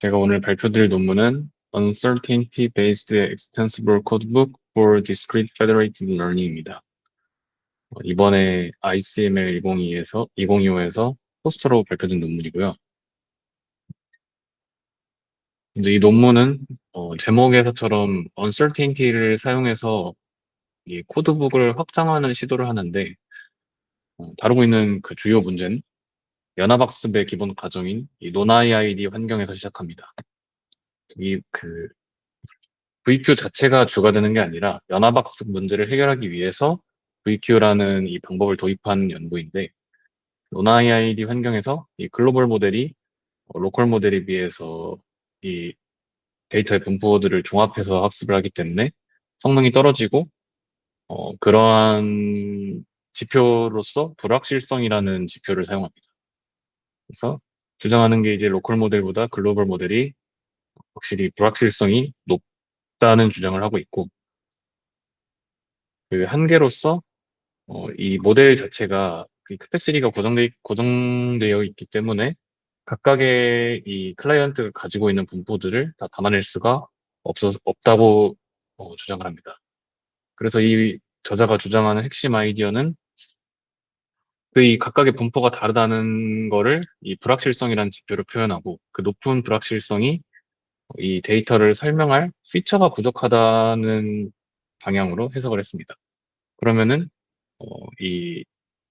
제가 오늘 발표드릴 논문은 Uncertainty-Based Extensible Codebook for Discrete Federated Learning입니다. 이번에 ICML 2025에서 포스터로 발표된 논문이고요. 이제 이 논문은 제목에서처럼 Uncertainty를 사용해서 이 코드북을 확장하는 시도를 하는데 다루고 있는 그 주요 문제는 연합학습의 기본 과정인 이 non-IID 환경에서 시작합니다. 그 VQ 자체가 주가 되는 게 아니라 연합학습 문제를 해결하기 위해서 VQ라는 이 방법을 도입한 연구인데, non-IID 환경에서 이 글로벌 모델이 로컬 모델에 비해서 이 데이터의 분포들을 종합해서 학습을 하기 때문에 성능이 떨어지고, 그러한 지표로서 불확실성이라는 지표를 사용합니다. 그래서 주장하는 게 이제 로컬 모델보다 글로벌 모델이 확실히 불확실성이 높다는 주장을 하고 있고, 그 한계로서 이 모델 자체가 그 캐패시티가 고정되어 있기 때문에 각각의 이 클라이언트가 가지고 있는 분포들을 다 담아낼 수가 없다고 주장을 합니다. 그래서 이 저자가 주장하는 핵심 아이디어는 그 이 각각의 분포가 다르다는 거를 이 불확실성이라는 지표로 표현하고, 그 높은 불확실성이 이 데이터를 설명할 피처가 부족하다는 방향으로 해석을 했습니다. 그러면은 이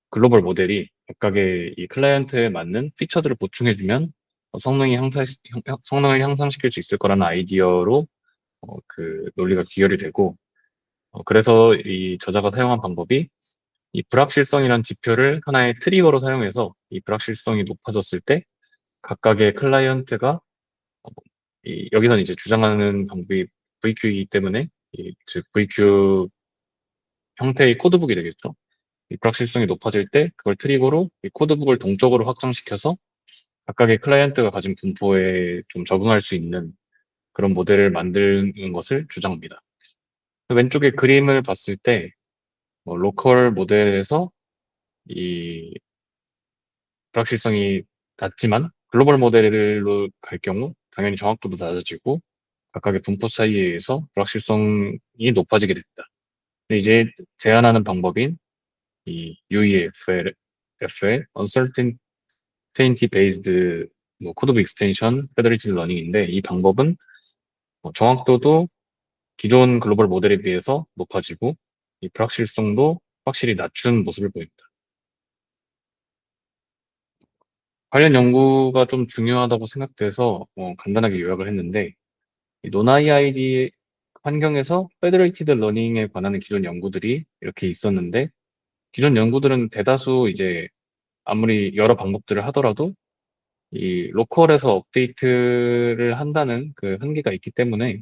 글로벌 모델이 각각의 이 클라이언트에 맞는 피처들을 보충해주면 성능을 향상시킬 수 있을 거라는 아이디어로 그 논리가 귀결이 되고, 그래서 이 저자가 사용한 방법이 이 불확실성이란 지표를 하나의 트리거로 사용해서 이 불확실성이 높아졌을 때 각각의 클라이언트가 여기서는 이제 주장하는 방법이 VQ이기 때문에 즉 VQ 형태의 코드북이 되겠죠. 이 불확실성이 높아질 때 그걸 트리거로 이 코드북을 동적으로 확장시켜서 각각의 클라이언트가 가진 분포에 좀 적응할 수 있는 그런 모델을 만드는 것을 주장합니다. 왼쪽에 그림을 봤을 때 로컬 모델에서 이 불확실성이 낮지만 글로벌 모델로 갈 경우 당연히 정확도도 낮아지고 각각의 분포 차이에 의해서 불확실성이 높아지게 됩니다. 근데 이제 제안하는 방법인 이 UEF의 Uncertainty Based 코드 익스텐션 페더리티드 러닝인데, 이 방법은 정확도도 기존 글로벌 모델에 비해서 높아지고 이 불확실성도 확실히 낮춘 모습을 보입니다. 관련 연구가 좀 중요하다고 생각돼서 간단하게 요약을 했는데, 이 non-IID 환경에서 페더레이티드 러닝에 관한 기존 연구들이 이렇게 있었는데, 기존 연구들은 대다수 이제 아무리 여러 방법들을 하더라도 이 로컬에서 업데이트를 한다는 그 한계가 있기 때문에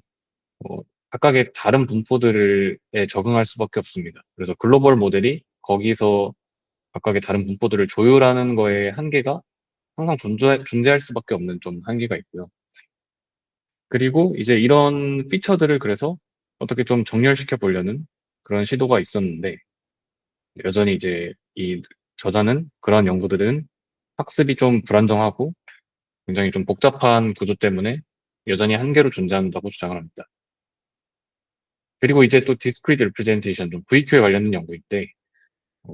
어, 각각의 다른 분포들에 적응할 수밖에 없습니다. 그래서 글로벌 모델이 거기서 각각의 다른 분포들을 조율하는 거에 한계가 항상 존재할 수밖에 없는 좀 한계가 있고요. 그리고 이제 이런 피처들을 그래서 어떻게 좀 정렬시켜 보려는 그런 시도가 있었는데, 여전히 이제 이 저자는 그런 연구들은 학습이 좀 불안정하고 굉장히 좀 복잡한 구조 때문에 여전히 한계로 존재한다고 주장을 합니다. 그리고 이제 또 discrete representation, 좀 VQ에 관련된 연구인데,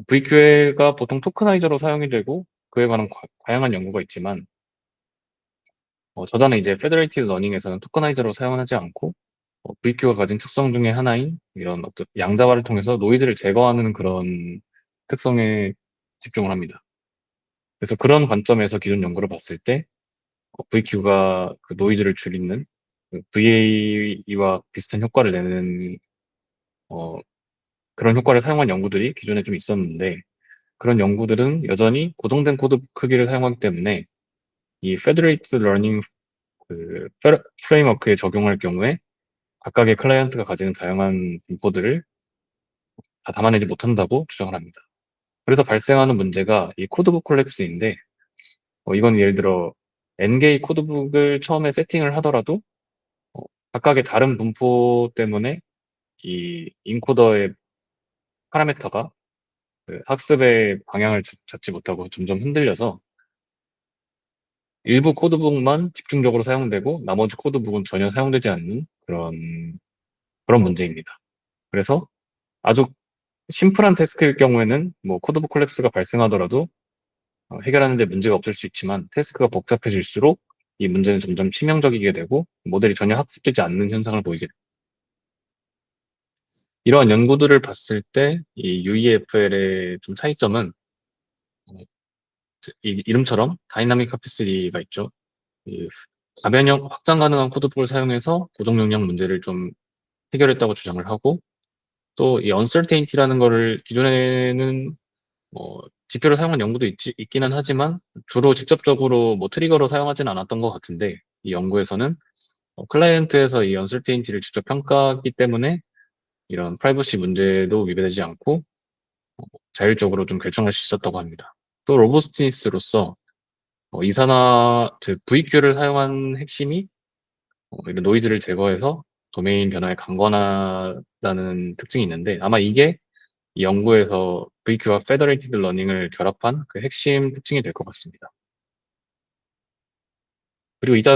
VQ가 보통 토크나이저로 사용이 되고 그에 관한 다양한 연구가 있지만, 저자는 이제 페더레이티드 러닝에서는 토크나이저로 사용하지 않고 VQ가 가진 특성 중에 하나인 이런 어떤 양자화를 통해서 노이즈를 제거하는 그런 특성에 집중을 합니다. 그래서 그런 관점에서 기존 연구를 봤을 때 VQ가 그 노이즈를 줄이는 VAE와 비슷한 효과를 내는 어, 그런 효과를 사용한 연구들이 기존에 좀 있었는데, 그런 연구들은 여전히 고정된 코드 크기를 사용하기 때문에 이 페더레이티드 러닝 그 프레임워크에 적용할 경우에 각각의 클라이언트가 가지는 다양한 분포들을 다 담아내지 못한다고 주장을 합니다. 그래서 발생하는 문제가 이 코드북 콜랩스인데, 이건 예를 들어 N개의 코드북을 처음에 세팅을 하더라도 어, 각각의 다른 분포 때문에 이 인코더의 파라미터가 그 학습의 방향을 잡지 못하고 점점 흔들려서 일부 코드북만 집중적으로 사용되고 나머지 코드북은 전혀 사용되지 않는 그런 문제입니다. 그래서 아주 심플한 태스크일 경우에는 뭐 코드북 콜랩스가 발생하더라도 해결하는 데 문제가 없을 수 있지만 태스크가 복잡해질수록 이 문제는 점점 치명적이게 되고 모델이 전혀 학습되지 않는 현상을 보이게 됩니다. 이러한 연구들을 봤을 때 이 UEFL의 좀 차이점은 어, 이 이름처럼 다이나믹 카피스리가 있죠. 이 가변형 확장 가능한 코드북을 사용해서 고정 용량 문제를 좀 해결했다고 주장을 하고 또 이 uncertainty라는 거를 기존에는 지표를 사용한 연구도 있기는 하지만 주로 직접적으로 뭐 트리거로 사용하지는 않았던 것 같은데 이 연구에서는 클라이언트에서 이 uncertainty를 직접 평가하기 때문에 이런 프라이버시 문제도 위배되지 않고 자율적으로 좀 결정할 수 있었다고 합니다. 또 로버스티니스로서 이산화, 즉 VQ를 사용한 핵심이 이런 노이즈를 제거해서 도메인 변화에 강권하다는 특징이 있는데 아마 이게 이 연구에서 VQ와 페더레이티드 러닝을 결합한 그 핵심 특징이 될 것 같습니다. 그리고 이따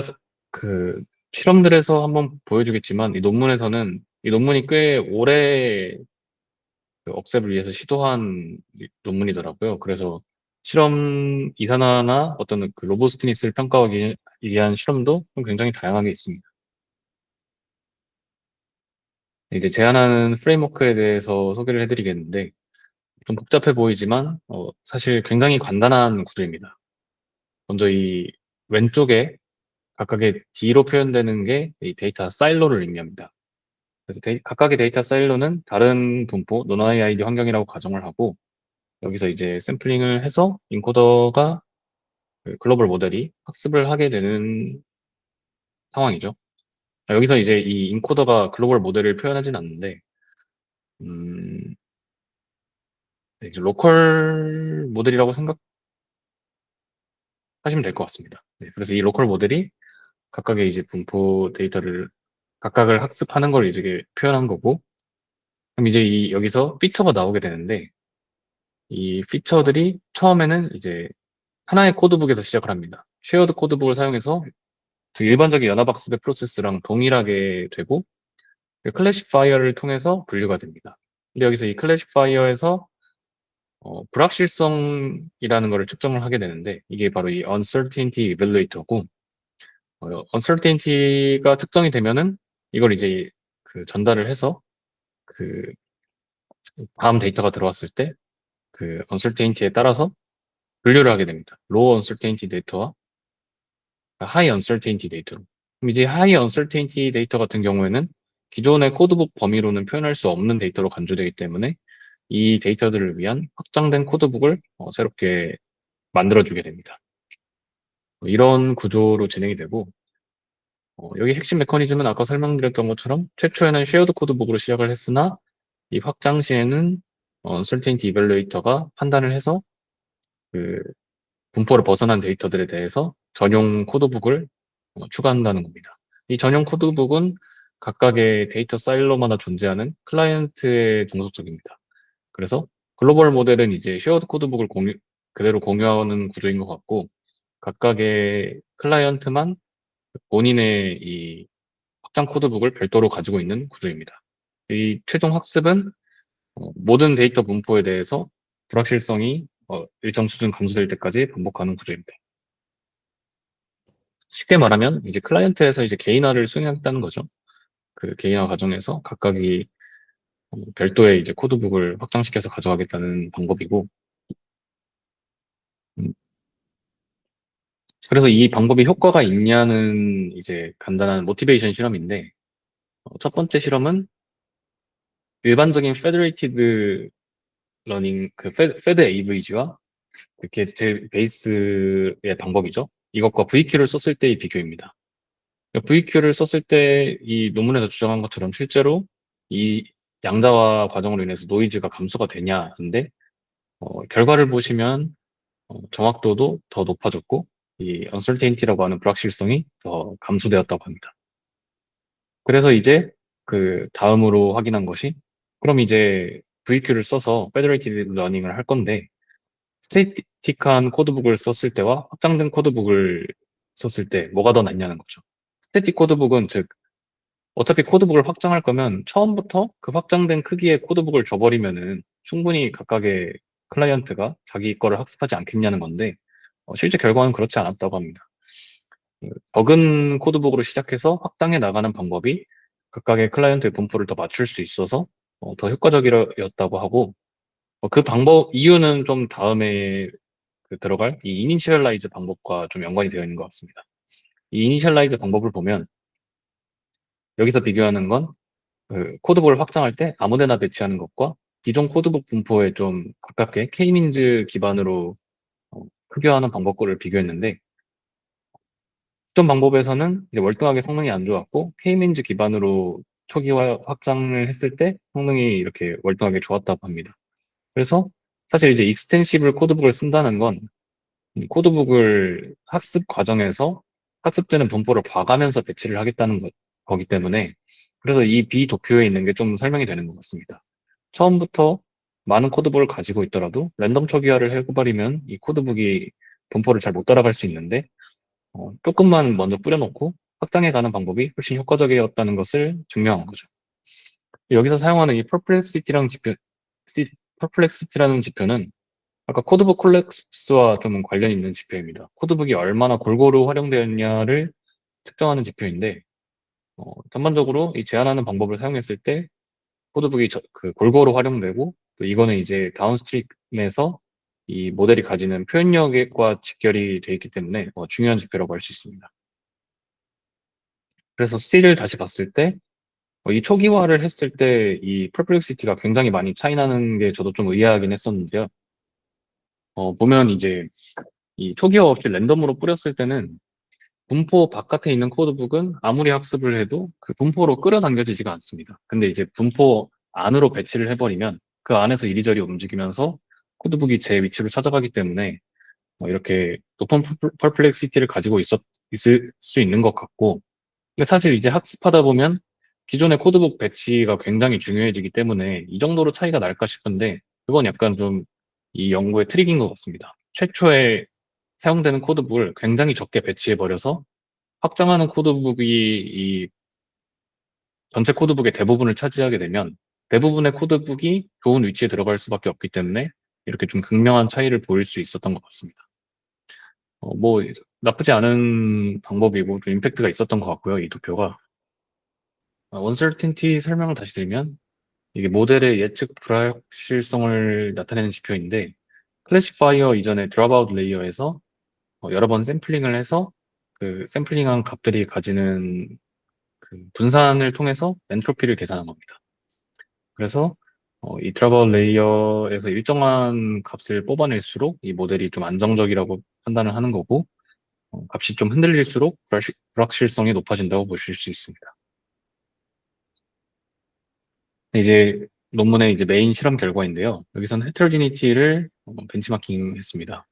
그 실험들에서 한번 보여주겠지만 이 논문에서는 이 논문이 꽤 오래 그 억셉을 위해서 시도한 논문이더라고요. 그래서 실험 이산화나 어떤 그 로보스티니스를 평가하기 위한 실험도 굉장히 다양하게 있습니다. 이제 제안하는 프레임워크에 대해서 소개를 해드리겠는데 좀 복잡해 보이지만 사실 굉장히 간단한 구조입니다. 먼저 이 왼쪽에 각각의 D로 표현되는 게 이 데이터 사일로를 의미합니다. 그래서 각각의 데이터 사일로는 다른 분포, non-IID 환경이라고 가정을 하고 여기서 이제 샘플링을 해서 인코더가 그 글로벌 모델이 학습을 하게 되는 상황이죠. 여기서 이제 이 인코더가 글로벌 모델을 표현하진 않는데 음, 네, 이제 로컬 모델이라고 생각하시면 될 것 같습니다. 네, 그래서 이 로컬 모델이 각각의 이제 분포 데이터를 각각을 학습하는 걸 이제 표현한 거고 그럼 이제 여기서 피처가 나오게 되는데 이 피처들이 처음에는 이제 하나의 코드북에서 시작을 합니다. 쉐어드 코드북을 사용해서 그 일반적인 연합학습의 프로세스랑 동일하게 되고 클래식파이어를 통해서 분류가 됩니다. 근데 여기서 이 클래식파이어에서 불확실성이라는 것을 측정을 하게 되는데 이게 바로 이 uncertainty evaluator고 uncertainty가 특정이 되면은 이걸 이제 그 전달을 해서 그 다음 데이터가 들어왔을 때 그 uncertainty에 따라서 분류를 하게 됩니다. low uncertainty 데이터와 high uncertainty 데이터로. 그럼 이제 high uncertainty 데이터 같은 경우에는 기존의 코드북 범위로는 표현할 수 없는 데이터로 간주되기 때문에 이 데이터들을 위한 확장된 코드북을 새롭게 만들어주게 됩니다. 이런 구조로 진행이 되고 여기 핵심 메커니즘은 아까 설명드렸던 것처럼 최초에는 쉐어드 코드북으로 시작을 했으나 이 확장 시에는 uncertainty evaluator가 판단을 해서 그 분포를 벗어난 데이터들에 대해서 전용 코드북을 추가한다는 겁니다. 이 전용 코드북은 각각의 데이터 사일로마다 존재하는 클라이언트의 종속적입니다. 그래서 글로벌 모델은 이제 쉐어드 코드북을 그대로 공유하는 구조인 것 같고 각각의 클라이언트만 본인의 이 확장 코드북을 별도로 가지고 있는 구조입니다. 이 최종 학습은 모든 데이터 분포에 대해서 불확실성이 일정 수준 감소될 때까지 반복하는 구조입니다. 쉽게 말하면 이제 클라이언트에서 이제 개인화를 수행하겠다는 거죠. 그 개인화 과정에서 각각이 별도의 이제 코드북을 확장시켜서 가져가겠다는 방법이고, 음, 그래서 이 방법이 효과가 있냐는 이제 간단한 모티베이션 실험인데, 첫 번째 실험은 일반적인 페더레이티드 러닝, 그 페드 AVG와 그게 제일 베이스의 방법이죠. 이것과 VQ를 썼을 때의 비교입니다. VQ를 썼을 때 이 논문에서 주장한 것처럼 실제로 이 양자화 과정으로 인해서 노이즈가 감소가 되냐인데 결과를 보시면 정확도도 더 높아졌고 이 uncertainty라고 하는 불확실성이 더 감소되었다고 합니다. 그래서 이제 그 다음으로 확인한 것이 그럼 이제 VQ를 써서 Federated Learning을 할 건데 스태틱한 코드북을 썼을 때와 확장된 코드북을 썼을 때 뭐가 더 낫냐는 거죠. 스태틱 코드북은 즉 어차피 코드북을 확장할 거면 처음부터 그 확장된 크기의 코드북을 줘버리면은 충분히 각각의 클라이언트가 자기 거를 학습하지 않겠냐는 건데 실제 결과는 그렇지 않았다고 합니다. 적은 코드북으로 시작해서 확장해 나가는 방법이 각각의 클라이언트의 분포를 더 맞출 수 있어서 더 효과적이었다고 하고 그 방법 이유는 좀 다음에 들어갈 이 이니셜라이즈 방법과 좀 연관이 되어 있는 것 같습니다. 이 이니셜라이즈 방법을 보면 여기서 비교하는 건 그 코드북을 확장할 때 아무데나 배치하는 것과 기존 코드북 분포에 좀 가깝게 K-민즈 기반으로 크기화하는 방법들을 비교했는데 기존 방법에서는 이제 월등하게 성능이 안 좋았고 K-민즈 기반으로 초기화 확장을 했을 때 성능이 이렇게 월등하게 좋았다고 합니다. 그래서 사실 이제 익스텐시블 코드북을 쓴다는 건 이 코드북을 학습 과정에서 학습되는 분포를 봐가면서 배치를 하겠다는 거기 때문에 그래서 이 비도표에 있는 게 좀 설명이 되는 것 같습니다. 처음부터 많은 코드북을 가지고 있더라도 랜덤 초기화를 해버리면 이 코드북이 분포를 잘 못 따라갈 수 있는데 조금만 먼저 뿌려놓고 확장해가는 방법이 훨씬 효과적이었다는 것을 증명한 거죠. 여기서 사용하는 이 퍼플렉시티라는 지표는 아까 코드북 콜렉스와 좀 관련 있는 지표입니다. 코드북이 얼마나 골고루 활용되었냐를 측정하는 지표인데 전반적으로 이 제한하는 방법을 사용했을 때 코드북이 그 골고루 활용되고 또 이거는 이제 다운스트림에서 이 모델이 가지는 표현력과 직결이 되어 있기 때문에 중요한 지표라고 할 수 있습니다. 그래서 C를 다시 봤을 때 이 초기화를 했을 때 이 퍼플렉시티가 굉장히 많이 차이 나는 게 저도 좀 의아하긴 했었는데요. 보면 이제 이 초기화 없이 랜덤으로 뿌렸을 때는 분포 바깥에 있는 코드북은 아무리 학습을 해도 그 분포로 끌어당겨지지가 않습니다. 근데 이제 분포 안으로 배치를 해버리면 그 안에서 이리저리 움직이면서 코드북이 제 위치를 찾아가기 때문에 이렇게 높은 퍼플렉시티를 가지고 있을 수 있는 것 같고 근데 사실 이제 학습하다 보면 기존의 코드북 배치가 굉장히 중요해지기 때문에 이 정도로 차이가 날까 싶은데 그건 약간 좀 이 연구의 트릭인 것 같습니다. 최초에 사용되는 코드북을 굉장히 적게 배치해버려서 확장하는 코드북이 이 전체 코드북의 대부분을 차지하게 되면 대부분의 코드북이 좋은 위치에 들어갈 수밖에 없기 때문에 이렇게 좀 극명한 차이를 보일 수 있었던 것 같습니다. 뭐 나쁘지 않은 방법이고 좀 임팩트가 있었던 것 같고요. 이 도표가. 언서티니티 설명을 다시 드리면 이게 모델의 예측 불확실성을 나타내는 지표인데 클래시파이어 이전에 드랍아웃 레이어에서 여러 번 샘플링을 해서 그 샘플링한 값들이 가지는 그 분산을 통해서 엔트로피를 계산한 겁니다. 그래서 이 트러블 레이어에서 일정한 값을 뽑아낼수록 이 모델이 좀 안정적이라고 판단을 하는 거고 값이 좀 흔들릴수록 불확실성이 높아진다고 보실 수 있습니다. 이제 논문의 이제 메인 실험 결과인데요. 여기서는 헤테로지니티를 벤치마킹 했습니다.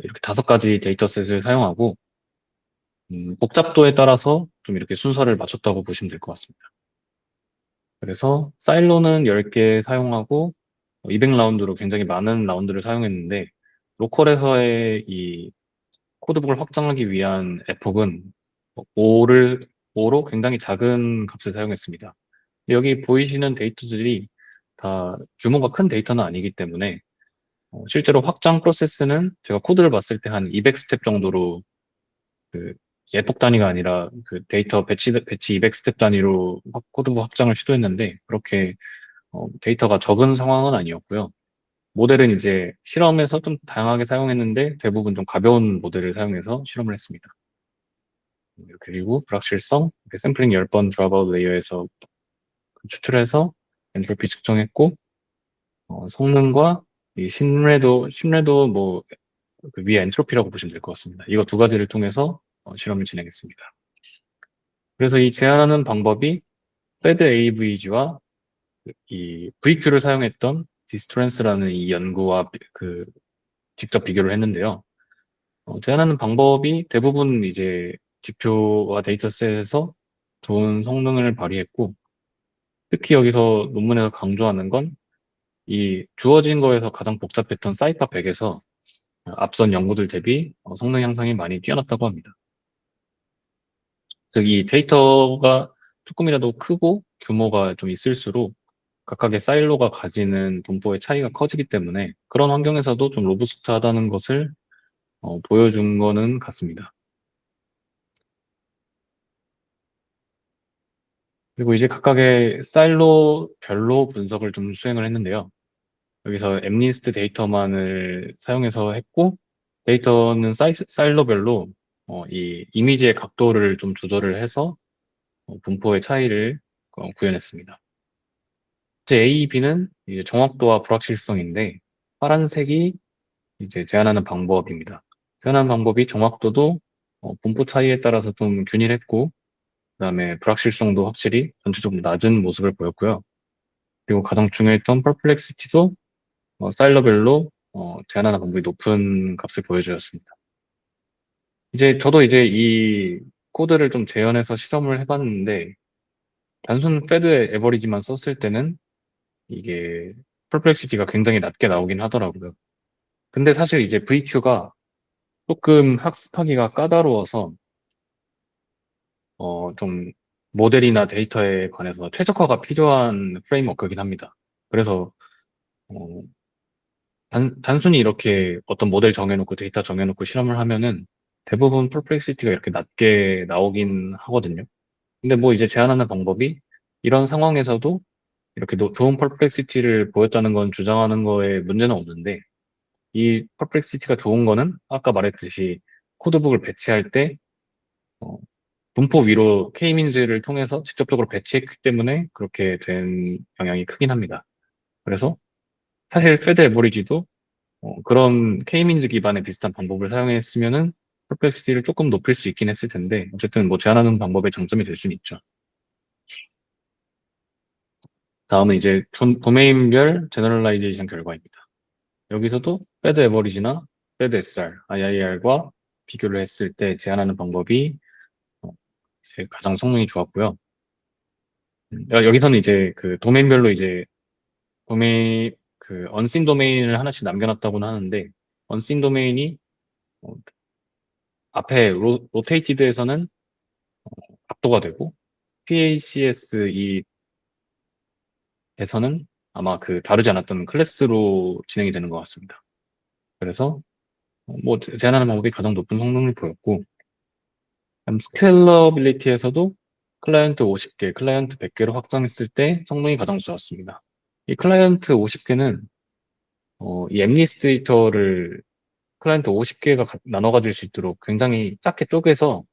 이렇게 5가지 데이터셋을 사용하고 복잡도에 따라서 좀 이렇게 순서를 맞췄다고 보시면 될 것 같습니다. 그래서 사일로는 10개 사용하고 200라운드로 굉장히 많은 라운드를 사용했는데 로컬에서의 이 코드북을 확장하기 위한 에폭은 5로 굉장히 작은 값을 사용했습니다. 여기 보이시는 데이터들이 다 규모가 큰 데이터는 아니기 때문에 실제로 확장 프로세스는 제가 코드를 봤을 때 한 200스텝 정도로 그 에폭 단위가 아니라 그 데이터 배치 200스텝 단위로 코드북 확장을 시도했는데 그렇게 데이터가 적은 상황은 아니었고요. 모델은 이제 실험에서 좀 다양하게 사용했는데 대부분 좀 가벼운 모델을 사용해서 실험을 했습니다. 그리고 불확실성, 샘플링 10번 드랍아웃 레이어에서 추출해서 엔트로피 측정했고 성능과 이 신뢰도 뭐 그 위에 엔트로피라고 보시면 될 것 같습니다. 이거 2가지를 통해서 실험을 진행했습니다. 그래서 이 제한하는 방법이 패드 AVG와 이 VQ를 사용했던 디스토렌스라는 이 연구와 직접 비교를 했는데요. 제한하는 방법이 대부분 이제 지표와 데이터셋에서 좋은 성능을 발휘했고, 특히 여기서 논문에서 강조하는 건 이 주어진 거에서 가장 복잡했던 사이파 100에서 앞선 연구들 대비 성능 향상이 많이 뛰어났다고 합니다. 즉, 이 데이터가 조금이라도 크고 규모가 좀 있을수록 각각의 사일로가 가지는 분포의 차이가 커지기 때문에 그런 환경에서도 좀 로부스트하다는 것을 보여준 거는 같습니다. 그리고 이제 각각의 사일로별로 분석을 좀 수행을 했는데요. 여기서 엠니스트 데이터만을 사용해서 했고, 데이터는 사일로별로 이 이미지의 각도를 좀 조절을 해서 분포의 차이를 구현했습니다. 이제 A, B는 이제 정확도와 불확실성인데, 파란색이 이제 제한하는 방법입니다. 제한하는 방법이 정확도도 분포 차이에 따라서 좀 균일했고, 그다음에 불확실성도 확실히 전체적으로 낮은 모습을 보였고요. 그리고 가장 중요했던 퍼플렉시티도 사일러별로 제한하는 방법이 높은 값을 보여주었습니다. 이제 저도 이제 이 코드를 좀 재현해서 실험을 해봤는데 단순 패드 에버리지만 썼을 때는 이게 퍼플렉시티가 굉장히 낮게 나오긴 하더라고요. 근데 사실 이제 VQ가 조금 학습하기가 까다로워서 좀 모델이나 데이터에 관해서 최적화가 필요한 프레임워크이긴 합니다. 그래서 어, 단순히 이렇게 어떤 모델 정해놓고 데이터 정해놓고 실험을 하면은 대부분 퍼플렉시티가 이렇게 낮게 나오긴 하거든요. 근데 뭐 이제 제안하는 방법이 이런 상황에서도 이렇게 좋은 퍼플렉시티를 보였다는 건 주장하는 거에 문제는 없는데 이 퍼플렉시티가 좋은 거는 아까 말했듯이 코드북을 배치할 때 어, 분포 위로 K-민즈를 통해서 직접적으로 배치했기 때문에 그렇게 된 영향이 크긴 합니다. 그래서 사실 패드 에버리지도 그런 K-민즈 기반의 비슷한 방법을 사용했으면은 퍼플렉시티를 조금 높일 수 있긴 했을 텐데 어쨌든 뭐 제한하는 방법의 장점이 될 수는 있죠. 다음은 이제 도메인별 제너럴라이제이션 결과입니다. 여기서도 패드 에버리지나 패드 SR, IIR과 비교를 했을 때 제한하는 방법이 어, 이제 가장 성능이 좋았고요. 여기서는 이제 그 도메인별로 이제 도메인 그 언씬 도메인을 하나씩 남겨놨다고는 하는데 언씬 도메인이 어, 앞에 로테이티드에서는 압도가 되고 PACS 에서는 아마 그 다루지 않았던 클래스로 진행이 되는 것 같습니다. 그래서 뭐 제한하는 방법이 가장 높은 성능을 보였고 스케일러빌리티에서도 클라이언트 50개, 클라이언트 100개로 확장했을 때 성능이 가장 좋았습니다. 이 클라이언트 50개는 이 엠니스트레이터를 클라이언트 50개가 나눠 가질 수 있도록 굉장히 작게 쪼개서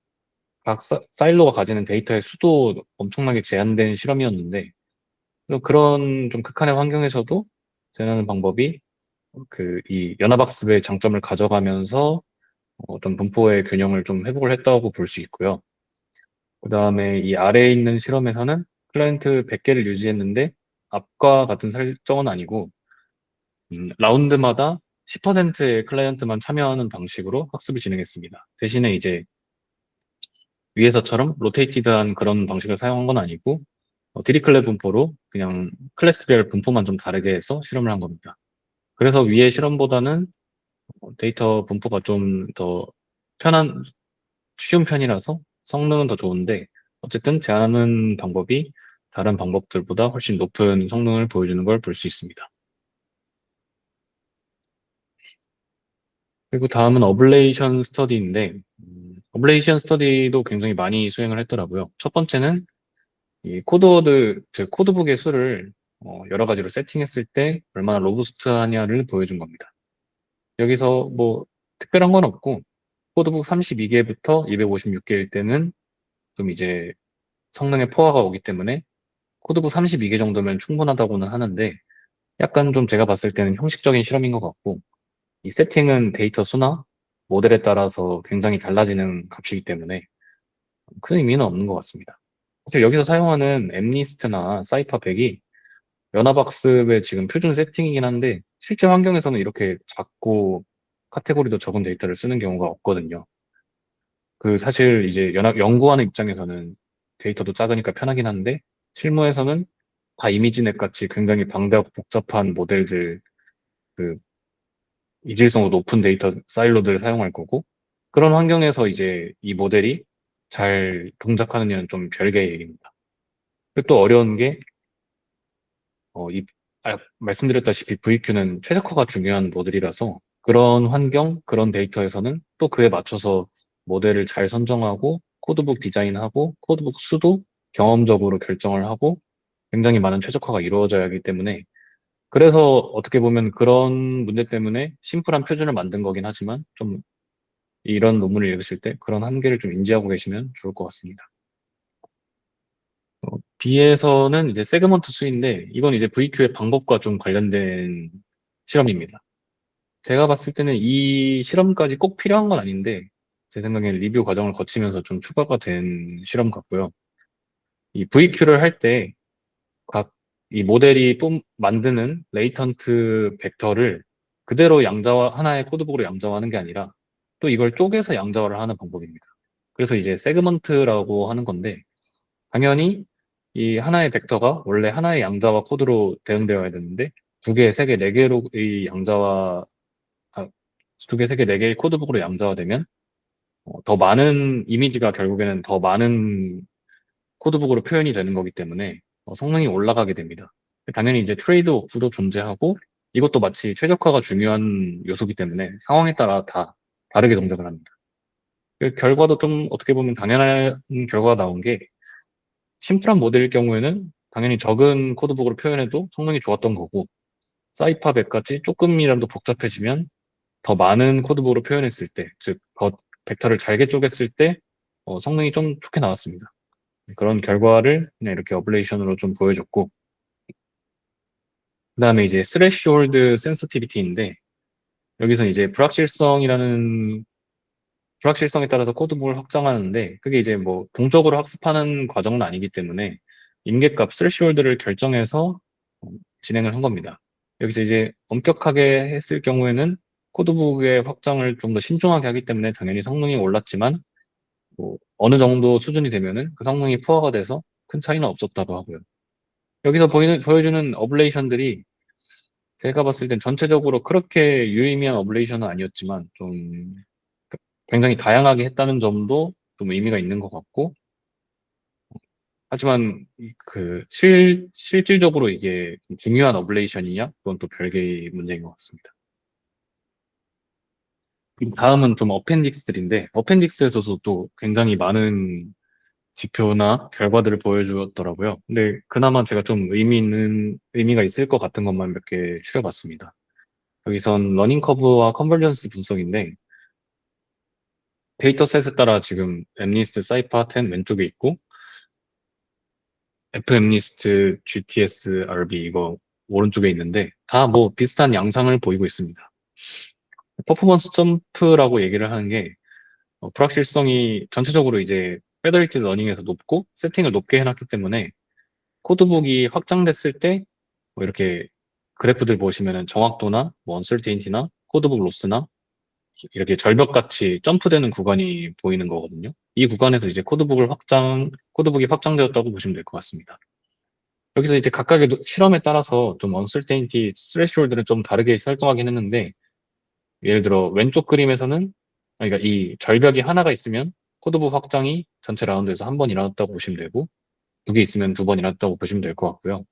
각 사일로가 가지는 데이터의 수도 엄청나게 제한된 실험이었는데 그런 좀 극한의 환경에서도 제한하는 방법이 이 연합학습의 장점을 가져가면서 어떤 분포의 균형을 좀 회복을 했다고 볼 수 있고요. 그 다음에 이 아래에 있는 실험에서는 클라이언트 100개를 유지했는데 앞과 같은 설정은 아니고 라운드마다 10%의 클라이언트만 참여하는 방식으로 학습을 진행했습니다. 대신에 이제 위에서처럼 로테이티드한 그런 방식을 사용한 건 아니고 디리클레 분포로 그냥 클래스별 분포만 좀 다르게 해서 실험을 한 겁니다. 그래서 위의 실험보다는 데이터 분포가 좀 더 쉬운 편이라서 성능은 더 좋은데 어쨌든 제한하는 방법이 다른 방법들보다 훨씬 높은 성능을 보여주는 걸 볼 수 있습니다. 그리고 다음은 어블레이션 스터디인데 어블레이션 스터디도 굉장히 많이 수행을 했더라고요. 첫 번째는 이 코드워드, 즉 코드북의 수를 여러 가지로 세팅했을 때 얼마나 로부스트하냐를 보여준 겁니다. 여기서 뭐 특별한 건 없고 코드북 32개부터 256개일 때는 좀 이제 성능의 포화가 오기 때문에 코드북 32개 정도면 충분하다고는 하는데 약간 좀 제가 봤을 때는 형식적인 실험인 것 같고 이 세팅은 데이터 수나 모델에 따라서 굉장히 달라지는 값이기 때문에 큰 의미는 없는 것 같습니다. 사실 여기서 사용하는 엠니스트나 사이파 100이 연합학습의 지금 표준 세팅이긴 한데 실제 환경에서는 이렇게 작고 카테고리도 적은 데이터를 쓰는 경우가 없거든요. 사실 이제 연구하는 입장에서는 데이터도 작으니까 편하긴 한데 실무에서는 다 이미지넷 같이 굉장히 방대하고 복잡한 모델들, 그 이질성도 높은 데이터 사일로들을 사용할 거고 그런 환경에서 이제 이 모델이 잘 동작하느냐는 좀 별개의 얘기입니다. 그리고 또 어려운 게, 말씀드렸다시피 VQ는 최적화가 중요한 모델이라서 그런 환경, 그런 데이터에서는 또 그에 맞춰서 모델을 잘 선정하고 코드북 디자인하고 코드북 수도 경험적으로 결정을 하고 굉장히 많은 최적화가 이루어져야 하기 때문에 그래서 어떻게 보면 그런 문제 때문에 심플한 표준을 만든 거긴 하지만 좀 이런 논문을 읽으실 때 그런 한계를 좀 인지하고 계시면 좋을 것 같습니다. B에서는 이제 세그먼트 수인데 이건 이제 VQ의 방법과 좀 관련된 실험입니다. 제가 봤을 때는 이 실험까지 꼭 필요한 건 아닌데 제 생각엔 리뷰 과정을 거치면서 좀 추가가 된 실험 같고요. 이 VQ를 할 때 각 이 모델이 만드는 레이턴트 벡터를 그대로 하나의 코드북으로 양자화하는 게 아니라 또 이걸 쪼개서 양자화를 하는 방법입니다. 그래서 이제 세그먼트라고 하는 건데 당연히 이 하나의 벡터가 원래 하나의 양자화 코드로 대응되어야 되는데 두 개, 세 개, 네 개로의 아, 두 개, 세 개, 네 개의 코드북으로 양자화되면 더 많은 이미지가 결국에는 더 많은 코드북으로 표현이 되는 거기 때문에 성능이 올라가게 됩니다. 당연히 이제 트레이드 오프도 존재하고 이것도 마치 최적화가 중요한 요소이기 때문에 상황에 따라 다 다르게 동작을 합니다. 그 결과도 좀 어떻게 보면 당연한 결과가 나온 게 심플한 모델일 경우에는 당연히 적은 코드북으로 표현해도 성능이 좋았던 거고 사이파 100까지 조금이라도 복잡해지면 더 많은 코드북으로 표현했을 때, 즉, 더 벡터를 잘게 쪼갰을 때 성능이 좀 좋게 나왔습니다. 그런 결과를 그냥 이렇게 어블레이션으로 좀 보여줬고 그 다음에 이제 스레시홀드 센시티비티인데 여기서 이제 불확실성에 따라서 코드북을 확장하는데 그게 이제 뭐 동적으로 학습하는 과정은 아니기 때문에 임계값 스레시홀드를 결정해서 어, 진행을 한 겁니다. 여기서 이제 엄격하게 했을 경우에는 코드북의 확장을 좀 더 신중하게 하기 때문에 당연히 성능이 올랐지만 뭐 어느 정도 수준이 되면은 그 성능이 포화가 돼서 큰 차이는 없었다고 하고요. 여기서 보여주는 어블레이션들이 제가 봤을 땐 전체적으로 그렇게 유의미한 어블레이션은 아니었지만 좀 굉장히 다양하게 했다는 점도 좀 의미가 있는 것 같고 하지만 실질적으로 이게 중요한 어블레이션이냐? 그건 또 별개의 문제인 것 같습니다. 다음은 좀 어펜딕스들인데 어펜딕스에서도 또 굉장히 많은 지표나 결과들을 보여주었더라고요. 근데 그나마 제가 좀 의미가 있을 것 같은 것만 몇 개 추려봤습니다. 여기선 러닝 커브와 컨버전스 분석인데 데이터셋에 따라 지금 엠니스트 사이파 10 왼쪽에 있고 FM리스트 GTS RB 이거 오른쪽에 있는데 다 뭐 비슷한 양상을 보이고 있습니다. 퍼포먼스 점프라고 얘기를 하는 게 불확실성이 전체적으로 이제 페더리티 러닝에서 높고 세팅을 높게 해놨기 때문에 코드북이 확장됐을 때 뭐 이렇게 그래프들 보시면은 정확도나 뭐 언설테인티나 코드북 로스나 이렇게 절벽같이 점프되는 구간이 보이는 거거든요. 이 구간에서 이제 코드북이 확장되었다고 보시면 될 것 같습니다. 여기서 이제 각각의 실험에 따라서 좀 언설테인티 스레시홀드를 좀 다르게 설정하긴 했는데 예를 들어 왼쪽 그림에서는 그러니까 이 절벽이 하나가 있으면 코드북 확장이 전체 라운드에서 한 번 일어났다고 보시면 되고 두 개 있으면 두 번 일어났다고 보시면 될 것 같고요.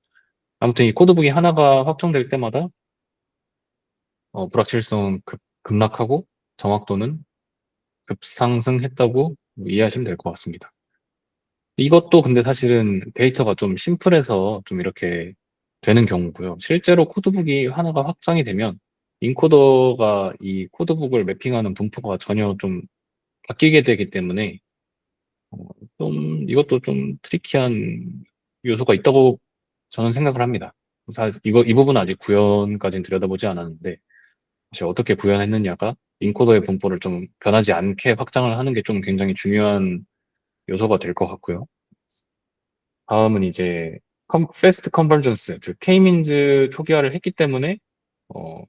아무튼 이 코드북이 하나가 확정될 때마다 불확실성 급락하고 정확도는 급상승했다고 이해하시면 될 것 같습니다. 이것도 근데 사실은 데이터가 좀 심플해서 좀 이렇게 되는 경우고요. 실제로 코드북이 하나가 확장이 되면 인코더가 이 코드북을 매핑하는 분포가 전혀 좀 바뀌게 되기 때문에 어, 좀 이것도 좀 트리키한 요소가 있다고 저는 생각을 합니다. 사실 이 부분은 아직 구현까지는 들여다보지 않았는데 사실 어떻게 구현했느냐가 인코더의 분포를 좀 변하지 않게 확장을 하는 게 좀 굉장히 중요한 요소가 될 것 같고요. 다음은 이제 패스트 컨버전스, 즉 K-민즈 초기화를 했기 때문에 어,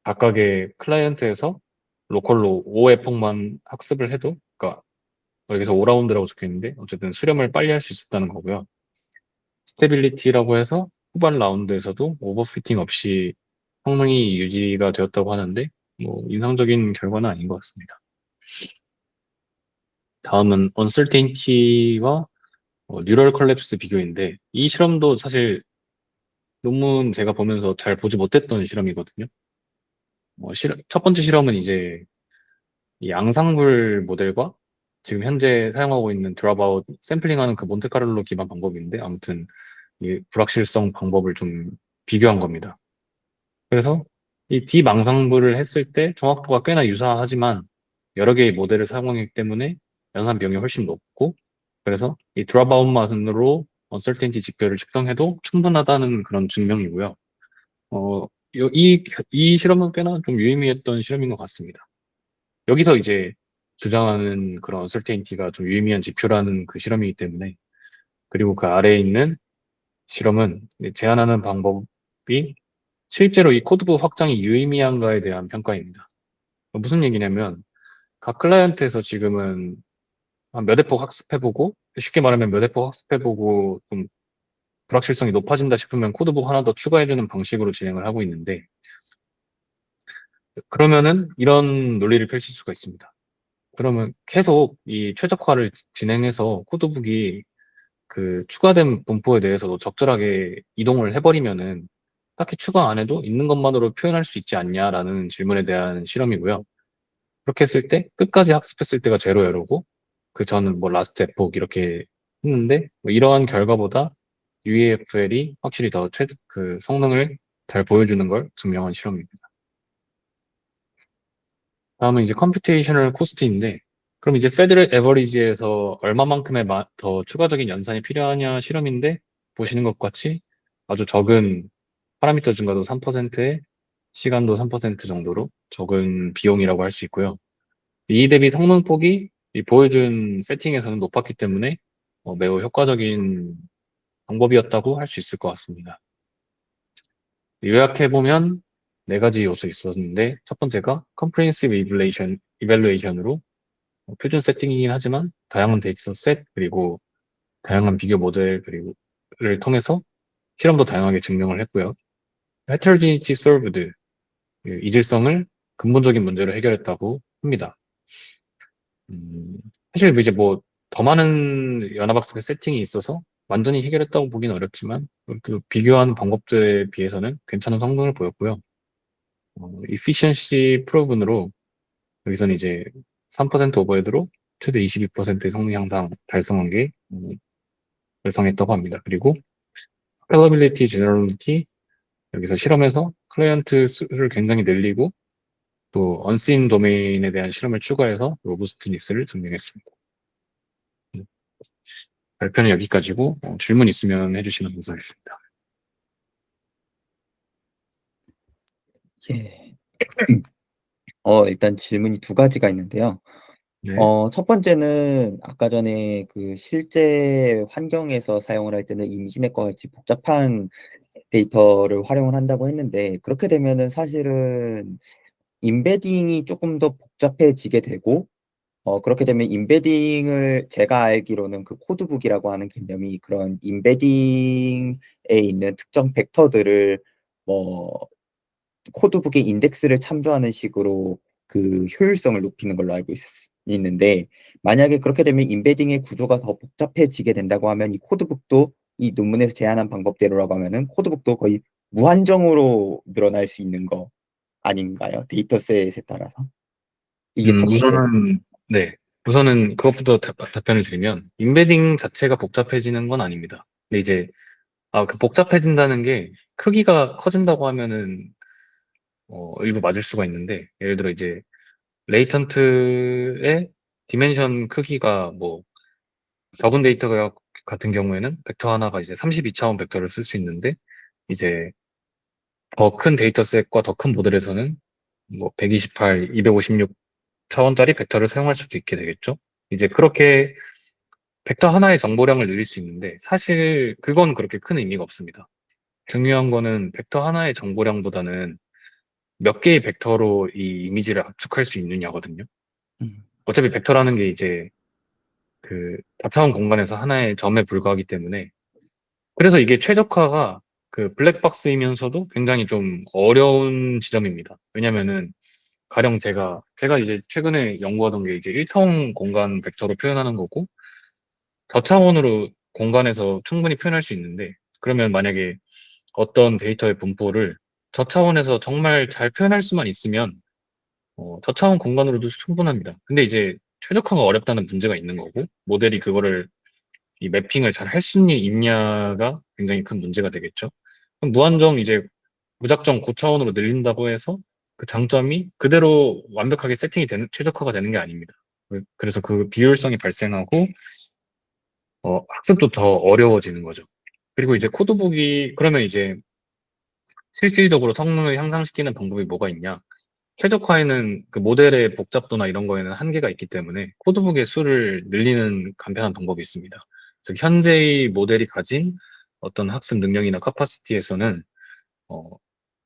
각각의 클라이언트에서 로컬로 5의 폭만 학습을 해도, 그러니까 여기서 5라운드라고 적혀 있는데 어쨌든 수렴을 빨리 할 수 있었다는 거고요. 스테빌리티라고 해서 후반 라운드에서도 오버피팅 없이 성능이 유지가 되었다고 하는데 뭐 인상적인 결과는 아닌 것 같습니다. 다음은 uncertainty와 뉴럴 컬랩스 비교인데 이 실험도 사실 논문 제가 보면서 잘 보지 못했던 실험이거든요. 첫 번째 실험은 이제 이 양상불 모델과 지금 현재 사용하고 있는 드랍아웃 샘플링하는 그 몬테카를로 기반 방법인데 아무튼 이 불확실성 방법을 좀 비교한 겁니다. 그래서 이 딥앙상블을 했을 때 정확도가 꽤나 유사하지만 여러 개의 모델을 사용하기 때문에 연산 비용이 훨씬 높고 그래서 이 드랍아웃만으로 언설테인티 지표를 측정해도 충분하다는 그런 증명이고요. 어, 이 실험은 꽤나 좀 유의미했던 실험인 것 같습니다. 여기서 이제 주장하는 그런 언설테인티가 좀 유의미한 지표라는 그 실험이기 때문에 그리고 그 아래에 있는 실험은 제안하는 방법이 실제로 이 코드북 확장이 유의미한가에 대한 평가입니다. 무슨 얘기냐면 각 클라이언트에서 지금은 한 몇 회폭 학습해보고 쉽게 말하면 몇 회폭 학습해보고 좀 불확실성이 높아진다 싶으면 코드북 하나 더 추가해주는 방식으로 진행을 하고 있는데 그러면은 이런 논리를 펼칠 수가 있습니다. 그러면 계속 이 최적화를 진행해서 코드북이 그 추가된 분포에 대해서도 적절하게 이동을 해버리면은 딱히 추가 안 해도 있는 것만으로 표현할 수 있지 않냐라는 질문에 대한 실험이고요. 그렇게 했을 때 끝까지 학습했을 때가 제로 에러고 그 저는 뭐 라스트 에폭 이렇게 했는데 뭐 이러한 결과보다 UEFL이 확실히 더 그 성능을 잘 보여주는 걸 증명한 실험입니다. 다음은 이제 컴퓨테이셔널 코스트인데 그럼 이제 페더럴 에버리지에서 얼마만큼의 더 추가적인 연산이 필요하냐 실험인데 보시는 것 같이 아주 적은 파라미터 증가도 3%에 시간도 3% 정도로 적은 비용이라고 할 수 있고요. 이 대비 성능폭이 이 보여준 세팅에서는 높았기 때문에 매우 효과적인 방법이었다고 할 수 있을 것 같습니다. 요약해보면 네 가지 요소 있었는데 첫 번째가 comprehensive evaluation으로 표준 세팅이긴 하지만 다양한 데이터 셋 그리고 다양한 비교 모델 그리고를 통해서 실험도 다양하게 증명을 했고요. heterogeneity solved 그 이질성을 근본적인 문제로 해결했다고 합니다. 음, 사실 이제 뭐 더 많은 연합학습의 세팅이 있어서 완전히 해결했다고 보기는 어렵지만 그 비교한 방법들에 비해서는 괜찮은 성능을 보였고요. efficiency proven으로 여기서는 이제 3% 오버헤드로 최대 22%의 성능 향상 달성한 게 달성했다고 합니다. 그리고 scalability, generality 여기서 실험에서 클라이언트 수를 굉장히 늘리고 또 언씬 도메인에 대한 실험을 추가해서 로부스트니스를 증명했습니다. 발표는 여기까지고 질문 있으면 해주시면 감사하겠습니다. 예. 일단 질문이 두 가지가 있는데요. 네. 첫 번째는 아까 전에 그 실제 환경에서 사용을 할 때는 임시넷과 같이 복잡한 데이터를 활용을 한다고 했는데 그렇게 되면은 사실은 임베딩이 쪼끔 더 복잡해지게 되고 그렇게 되면 임베딩을 제가 알기로는 그 코드북이라고 하는 개념이 그런 임베딩에 있는 특정 벡터들을 뭐 코드북의 인덱스를 참조하는 식으로 그 효율성을 높이는 걸로 알고 있는데 만약에 그렇게 되면 임베딩의 구조가 더 복잡해지게 된다고 하면 이 코드북도 이 논문에서 제안한 방법대로라고 하면은 코드북도 거의 무한정으로 늘어날 수 있는 거 아닌가요? 데이터셋에 따라서? 이게 첫 번째. 우선은, 네. 우선은 그것부터 답변을 드리면, 임베딩 자체가 복잡해지는 건 아닙니다. 근데 이제, 그 복잡해진다는 게 크기가 커진다고 하면은, 일부 맞을 수가 있는데, 예를 들어 이제, 레이턴트의 디멘션 크기가 뭐, 적은 데이터 같은 경우에는 벡터 하나가 이제 32차원 벡터를 쓸 수 있는데, 이제 더 큰 데이터셋과 더 큰 모델에서는 뭐 128, 256 차원짜리 벡터를 사용할 수도 있게 되겠죠. 이제 그렇게 벡터 하나의 정보량을 늘릴 수 있는데 사실 그건 그렇게 큰 의미가 없습니다. 중요한 거는 벡터 하나의 정보량보다는 몇 개의 벡터로 이 이미지를 압축할 수 있느냐거든요. 음. 어차피 벡터라는 게 이제 그 다차원 공간에서 하나의 점에 불과하기 때문에 그래서 이게 최적화가 그 블랙박스이면서도 굉장히 좀 어려운 지점입니다. 왜냐면은 가령 제가 이제 최근에 연구하던 게 이제 1차원 공간 벡터로 표현하는 거고, 저차원으로 공간에서 충분히 표현할 수 있는데, 그러면 만약에 어떤 데이터의 분포를 저차원에서 정말 잘 표현할 수만 있으면, 저차원 공간으로도 충분합니다. 근데 이제 최적화가 어렵다는 문제가 있는 거고, 모델이 그거를 이 매핑을 잘 할 수 있냐가 굉장히 큰 문제가 되겠죠. 그럼 무한정 이제 무작정 고차원으로 늘린다고 해서 그 장점이 그대로 완벽하게 세팅이 되는, 최적화가 되는 게 아닙니다. 그래서 그 비효율성이 발생하고, 학습도 더 어려워지는 거죠. 그리고 이제 코드북이, 그러면 이제 실질적으로 성능을 향상시키는 방법이 뭐가 있냐? 최적화에는 그 모델의 복잡도나 이런 거에는 한계가 있기 때문에 코드북의 수를 늘리는 간편한 방법이 있습니다. 즉, 현재의 모델이 가진 어떤 학습 능력이나 커퍼시티에서는 어,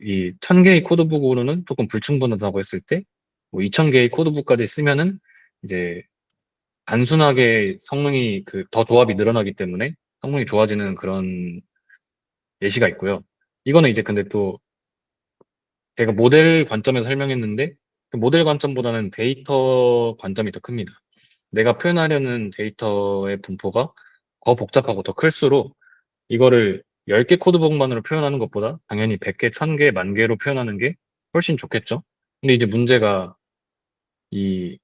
이 1000개의 코드북으로는 조금 불충분하다고 했을 때, 뭐 2000개의 코드북까지 쓰면은 이제 단순하게 성능이 더 조합이 늘어나기 때문에 성능이 좋아지는 그런 예시가 있고요. 이거는 이제 근데 또 제가 모델 관점에서 설명했는데 그 모델 관점보다는 데이터 관점이 더 큽니다. 내가 표현하려는 데이터의 분포가 더 복잡하고 더 클수록 이거를 10개 코드북만으로 표현하는 것보다 당연히 100개, 1000개, 10,000개로 표현하는 게 훨씬 좋겠죠. 근데 이제 문제가 이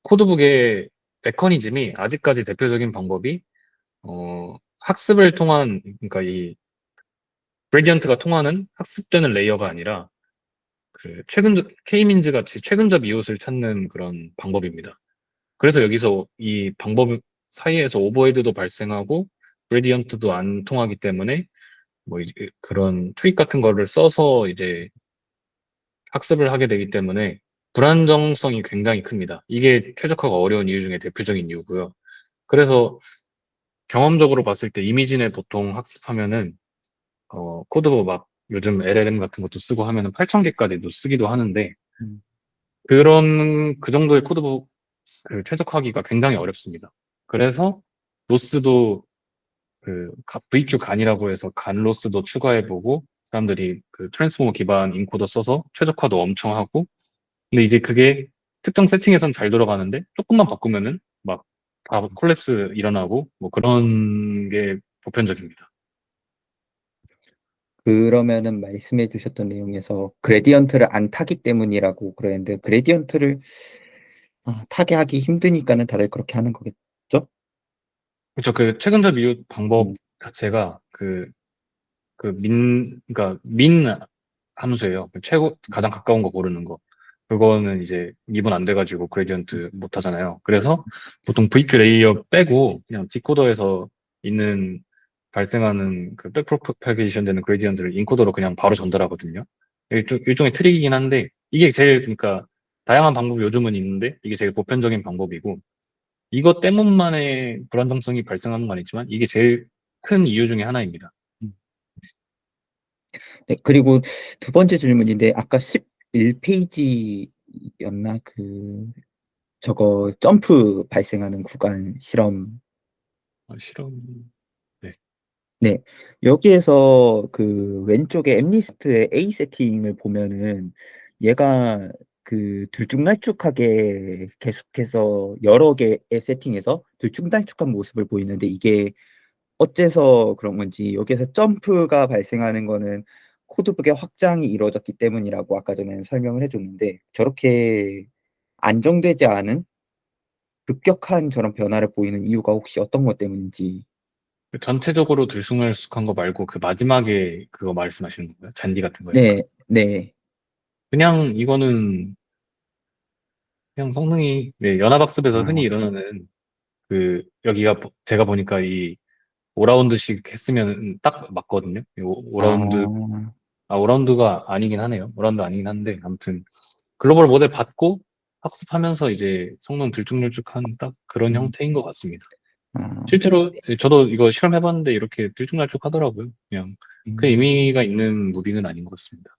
코드북의 메커니즘이 아직까지 대표적인 방법이 학습을 통한, 그러니까 이 그레디언트가 통하는 학습되는 레이어가 아니라 K-민즈 같이 최근접 이웃을 찾는 그런 방법입니다. 그래서 여기서 이 방법 사이에서 오버헤드도 발생하고 그레디언트도 안 통하기 때문에 뭐 이제 그런 트윅 같은 거를 써서 이제 학습을 하게 되기 때문에 불안정성이 굉장히 큽니다. 이게 최적화가 어려운 이유 중에 대표적인 이유고요. 그래서 경험적으로 봤을 때 이미진에 보통 학습하면은 코드도 막 요즘 LLM 같은 것도 쓰고 하면은 8,000개까지도 쓰기도 하는데 음. 그 정도의 코드북 최적화하기가 굉장히 어렵습니다. 그래서 로스도 VQ 간이라고 해서 간 로스도 추가해보고 사람들이 그 트랜스포머 기반 인코더 써서 최적화도 엄청 하고 근데 이제 그게 특정 세팅에선 잘 돌아가는데 조금만 바꾸면은 막 다 콜랩스 일어나고 뭐 그런 게 보편적입니다. 그러면은 말씀해 주셨던 내용에서 그레디언트를 안 타기 때문이라고 그러는데 그레디언트를 타게 하기 힘드니까는 다들 그렇게 하는 거겠죠? 그렇죠. 그 최근접 이웃 방법 음. 자체가 그러니까 민 함수예요. 가장 가까운 거 고르는 거. 그거는 이제 미분 안 돼가지고 그레디언트 못 하잖아요. 그래서 보통 VQ 레이어 빼고 그냥 디코더에서 있는 발생하는 그 백프로파게이션 되는 그레디언트를 인코더로 그냥 바로 전달하거든요. 일종의 트릭이긴 한데 이게 제일 그러니까 다양한 방법이 요즘은 있는데 이게 제일 보편적인 방법이고 이것 때문만의 불안정성이 발생하는 건 아니지만 이게 제일 큰 이유 중에 하나입니다. 음. 네, 그리고 두 번째 질문인데 아까 11페이지였나? 저거 점프 발생하는 구간 실험. 실험, 네. 네. 여기에서 왼쪽에 엠리스트의 A 세팅을 보면은 얘가 들쭉날쭉하게 계속해서 여러 개의 세팅에서 들쭉날쭉한 모습을 보이는데 이게 어째서 그런 건지 여기에서 점프가 발생하는 거는 코드북의 확장이 이루어졌기 때문이라고 아까 전에 설명을 해줬는데 저렇게 안정되지 않은 급격한 저런 변화를 보이는 이유가 혹시 어떤 것 때문인지. 전체적으로 들쑥날쑥한 거 말고 그 마지막에 그거 말씀하시는 건가요? 잔디 같은 거요? 네, 네. 그냥 이거는 그냥 성능이 네, 연합학습에서 흔히 아, 일어나는 여기가 제가 보니까 이 5라운드씩 했으면 딱 맞거든요. 오라운드 아, 5라운드가 아니긴 하네요. 5라운드 아니긴 한데 아무튼 글로벌 모델 받고 학습하면서 이제 성능 들쭉날쭉한 딱 그런 음, 형태인 것 같습니다. 아, 실제로 저도 이거 실험해봤는데 이렇게 들쭉날쭉하더라고요. 그냥 그 음. 의미가 있는 무빙은 아닌 것 같습니다.